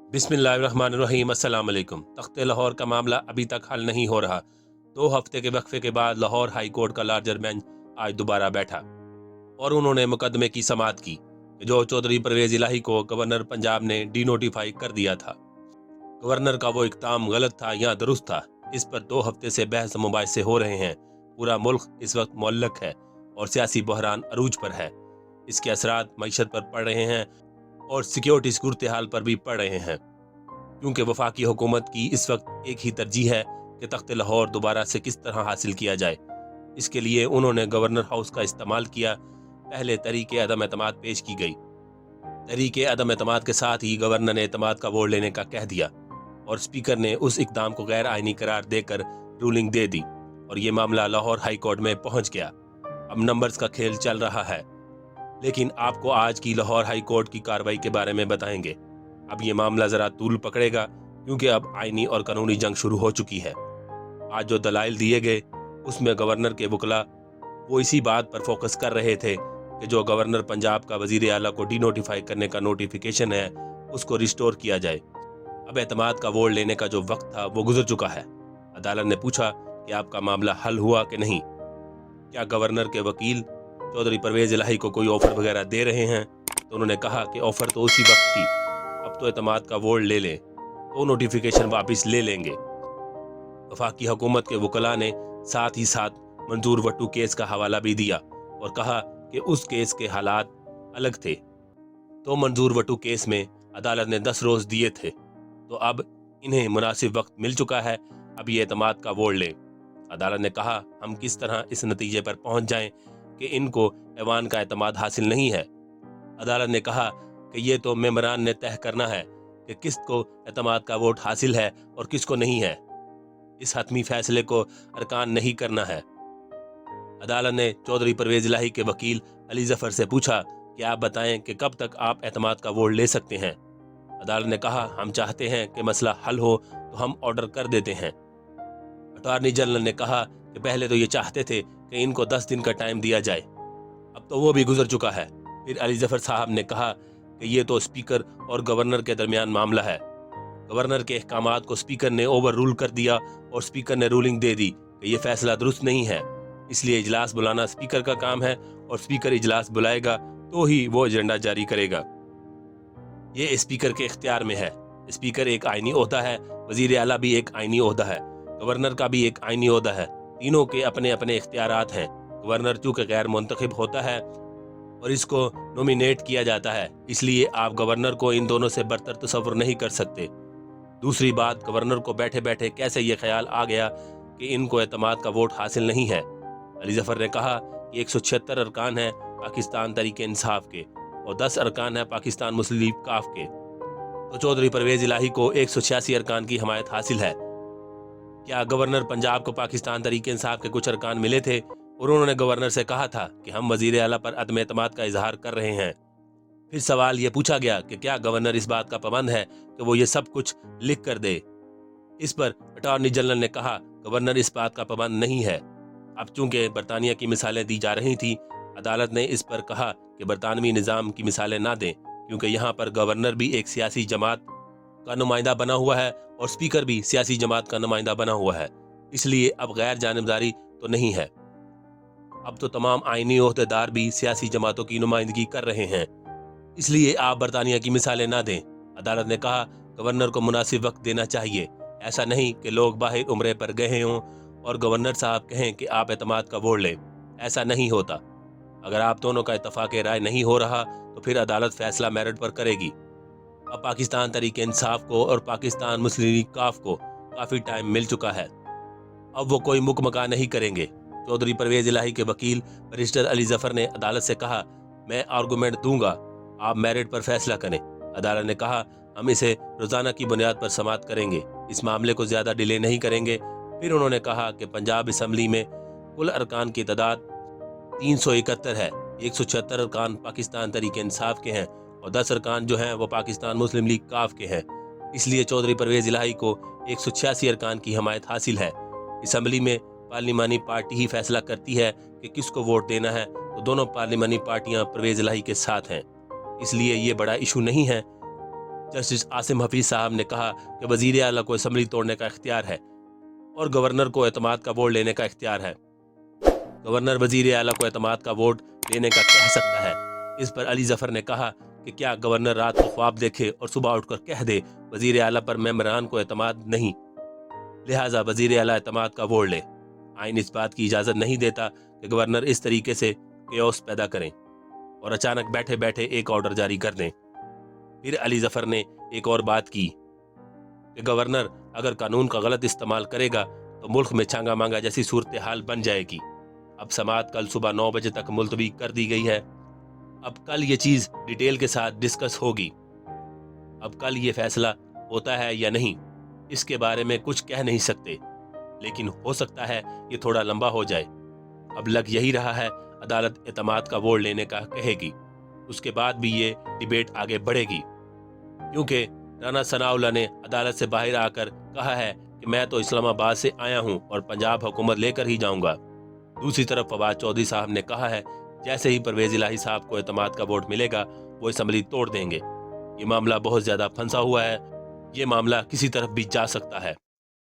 बिस्मिल्लाहिर्रहमानिर्रहीम। अस्सलाम वालेकुम। तख्त लाहौर का मामला अभी तक हल नहीं हो रहा। 2 हफ्ते के वक्फे के बाद लाहौर हाई कोर्ट का लार्जर बेंच आज दोबारा बैठा और उन्होंने मुकदमे की समाअत की जो चौधरी परवेज इलाही को गवर्नर पंजाब ने डी नोटिफाई कर दिया था। गवर्नर का वो इक़दाम गलत था या दुरुस्त था, इस पर 2 हफ्ते से बहस मुबाहिसे हो रहे हैं। पूरा मुल्क इस वक्त मुअल्लक है और सियासी बहरान अरूज पर है। इसके असरात मईशत पर पड़ रहे हैं और सिक्योरिटी सूरत हाल पर भी पड़ रहे हैं, क्योंकि वफाकी हुकूमत की इस वक्त एक ही तरजीह है कि तख्त लाहौर दोबारा से किस तरह हासिल किया जाए। इसके लिए उन्होंने गवर्नर हाउस का इस्तेमाल किया। पहले तहरीक अदम एतमाद पेश की गई। तहरीक अदम एतमाद के साथ ही गवर्नर ने एतमाद का वोट लेने का कह दिया और स्पीकर ने उस इकदाम को गैर आइनी करार देकर रूलिंग दे दी और ये मामला लाहौर हाई कोर्ट में पहुंच गया। अब नंबर्स का खेल चल रहा है, लेकिन आपको आज की लाहौर हाई कोर्ट की कार्रवाई के बारे में बताएंगे। अब ये मामला ज़रा तूल पकड़ेगा, क्योंकि अब आईनी और कानूनी जंग शुरू हो चुकी है। आज जो दलाइल दिए गए उसमें गवर्नर के वकला वो इसी बात पर फोकस कर रहे थे कि जो गवर्नर पंजाब का वजीर आला को डी नोटिफाई करने का नोटिफिकेशन है उसको रिस्टोर किया जाए। अब एतमाद का वोट लेने का जो वक्त था वो गुजर चुका है। अदालत ने पूछा कि आपका मामला हल हुआ कि नहीं, क्या गवर्नर के वकील चौधरी परवेज इलाही को कोई ऑफर वगैरह दे रहे हैं। तो उन्होंने कहा कि ऑफर तो उसी वक्त थी, अब तो एतमाद का वोट ले लें तो नोटिफिकेशन वापस ले लेंगे। वफाकी हुकूमत के वकला ने साथ ही साथ मंजूर वट्टू केस का हवाला भी दिया और कहा कि उस केस के हालात अलग थे। तो मंजूर वट्टू केस में अदालत ने 10 रोज दिए थे, तो अब इन्हें मुनासिब वक्त मिल चुका है, अब ये एतमाद का वोट लें। अदालत ने कहा हम किस तरह इस नतीजे पर पहुंच जाएं कि इनको ऐवान का एतमाद हासिल नहीं है। अदालत ने कहा कि ये तो मेंबरान ने तय करना है कि किसको एतमाद का वोट हासिल है और किसको नहीं है। इस हतमी फैसले को अरकान नहीं करना है। अदालत ने चौधरी परवेज इलाही के वकील अली जफर से पूछा कि आप बताएं कि कब तक आप एतमाद का वोट ले सकते हैं। अदालत ने कहा हम चाहते हैं कि मसला हल हो तो हम ऑर्डर कर देते हैं। अटॉर्नी जनरल ने कहा कि पहले तो ये चाहते थे कि इनको 10 दिन का टाइम दिया जाए, अब तो वो भी गुजर चुका है। फिर अली जफर साहब ने कहा कि ये तो स्पीकर और गवर्नर के दरमियान मामला है। गवर्नर के अहकामात को स्पीकर ने ओवर रूल कर दिया और स्पीकर ने रूलिंग दे दी कि ये फैसला दुरुस्त नहीं है, इसलिए इजलास बुलाना स्पीकर का काम है और स्पीकर इजलास बुलाएगा तो ही वो एजेंडा जारी करेगा। ये स्पीकर के इख्तियार में है। स्पीकर एक आईनी ओहदा है, वजीर आला भी एक आईनी ओहदा है, गवर्नर का भी एक आईनी ओहदा है। तीनों के अपने अपने इख्तियारात हैं। गवर्नर चूँकि गैर मुंतखब होता है और इसको नॉमिनेट किया जाता है, इसलिए आप गवर्नर को इन दोनों से बरतर तसव्वुर नहीं कर सकते। दूसरी बात, गवर्नर को बैठे बैठे कैसे ये ख्याल आ गया कि इनको एतमाद का वोट हासिल नहीं है। अली जफर ने कहा कि 176 अरकान हैं पाकिस्तान तहरीक इंसाफ के और 10 अरकान हैं पाकिस्तान मुस्लिम लीग काफ के, तो चौधरी परवेज इलाही को 186 अरकान की हमायत हासिल है। क्या गवर्नर पंजाब को पाकिस्तान तहरीक इंसाफ के कुछ अरकान मिले थे और उन्होंने गवर्नर से कहा था कि हम वजीर आला पर अदम एतमाद का इजहार कर रहे हैं। फिर सवाल ये पूछा गया कि क्या गवर्नर इस बात का पाबंद है कि वो ये सब कुछ लिख कर दे। इस पर अटॉर्नी जनरल ने कहा गवर्नर इस बात का पाबंद नहीं है। अब चूंकि बरतानिया की मिसालें दी जा रही थी, अदालत ने इस पर कहा कि बरतानवी निज़ाम की मिसालें ना दें, क्योंकि यहाँ पर गवर्नर भी एक सियासी जमात का नुमाइंदा बना हुआ है और स्पीकर भी सियासी जमात का नुमाइंदा बना हुआ है, इसलिए अब गैर जानिबदारी तो नहीं है। अब तो तमाम आईनी ओहदेदार भी सियासी जमातों की नुमाइंदगी कर रहे हैं, इसलिए आप बरतानिया की मिसालें ना दें। अदालत ने कहा गवर्नर को मुनासिब वक्त देना चाहिए, ऐसा नहीं कि लोग बाहर उम्रे पर गए हों और गवर्नर साहब कहें कि आप एतमाद का वोट लें। ऐसा नहीं होता। अगर आप दोनों का इत्तफाक राय नहीं हो रहा तो फिर अदालत फैसला मेरिट पर करेगी। अब पाकिस्तान तहरीक इंसाफ को और पाकिस्तान मुस्लिम लीग काफ को काफ़ी टाइम मिल चुका है, अब वो कोई मुकमका नहीं करेंगे। चौधरी परवेज इलाही के वकील बैरिस्टर अली जफर ने अदालत से कहा मैं आर्गूमेंट दूंगा, आप मेरिट पर फैसला करें। अदालत ने कहा हम इसे रोज़ाना की बुनियाद पर समाअत करेंगे, इस मामले को ज़्यादा डिले नहीं करेंगे। फिर उन्होंने कहा कि पंजाब असम्बली में कुल अरकान की तादाद 371 है। 176 अरकान पाकिस्तान तहरीक इंसाफ के हैं और 10 अरकान जो हैं वो पाकिस्तान मुस्लिम लीग काफ के हैं, इसलिए चौधरी परवेज इलाही को 186 अरकान की हमायत हासिल है। असम्बली में पार्लिमानी पार्टी ही फैसला करती है कि किसको वोट देना है, तो दोनों पार्लिमानी पार्टियां परवेज इलाही के साथ हैं, इसलिए ये बड़ा इशू नहीं है। जस्टिस आसिम हफीज साहब ने कहा कि वजीर आला को असम्बली तोड़ने का इख्तियार है और गवर्नर को एतमाद का वोट लेने का इख्तियार है। गवर्नर वजीर आला को एतमाद का वोट लेने का कह सकता है। इस पर अली जफर ने कहा कि क्या गवर्नर रात को ख्वाब देखे और सुबह उठकर कह दे वजीर आला पर मेंबरान को एतमाद नहीं, लिहाजा वजीर आला एतमाद का वोट ले। आइन इस बात की इजाज़त नहीं देता कि गवर्नर इस तरीके से केओस पैदा करें और अचानक बैठे बैठे एक ऑर्डर जारी कर दें। फिर अली जफर ने एक और बात की कि गवर्नर अगर कानून का गलत इस्तेमाल करेगा तो मुल्क में छांगा मांगा जैसी सूरत हाल बन जाएगी। अब समाअत कल सुबह 9 बजे तक मुलतवी कर दी गई है। अब कल ये चीज़ डिटेल के साथ डिस्कस होगी। अब कल ये फैसला होता है या नहीं, इसके बारे में कुछ कह नहीं सकते, लेकिन हो सकता है ये थोड़ा लंबा हो जाए। अब लग यही रहा है अदालत एतमाद का वोट लेने का कहेगी, उसके बाद भी ये डिबेट आगे बढ़ेगी, क्योंकि राना सनाउल्लाह ने अदालत से बाहर आकर कहा है कि मैं तो इस्लामाबाद से आया हूं और पंजाब हुकूमत लेकर ही जाऊंगा। दूसरी तरफ फवाद चौधरी साहब ने कहा है जैसे ही परवेज इलाही साहब को एतमाद का वोट मिलेगा वो असम्बली तोड़ देंगे। ये मामला बहुत ज़्यादा फंसा हुआ है, ये मामला किसी तरफ भी जा सकता है।